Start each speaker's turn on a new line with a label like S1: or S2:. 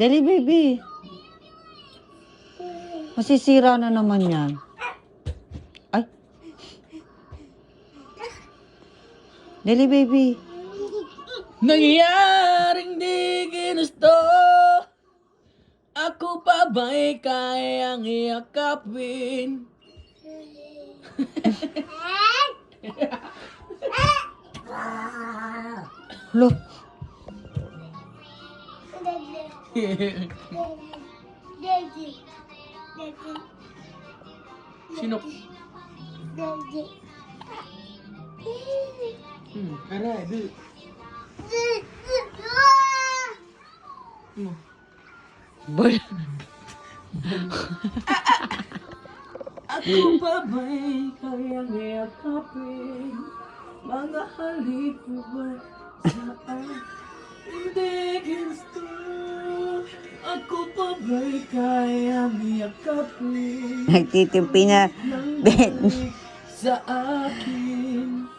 S1: Dali, baby. Masisira na naman yan. Ay. Dali, baby.
S2: Nangyayaring di ginusto, ako pa ba'y kayang iyakapin?
S1: Look.
S2: Sino? Aray, di.
S1: Boy.
S2: Ako pa ba'y kayang iyakapin? Mga halik mo ba saan? Hindi ginusto. Ako pa ba'y kayang iyakapin?
S1: Nagtitimpi na.
S2: Nang
S1: Ben.
S2: balik sa akin.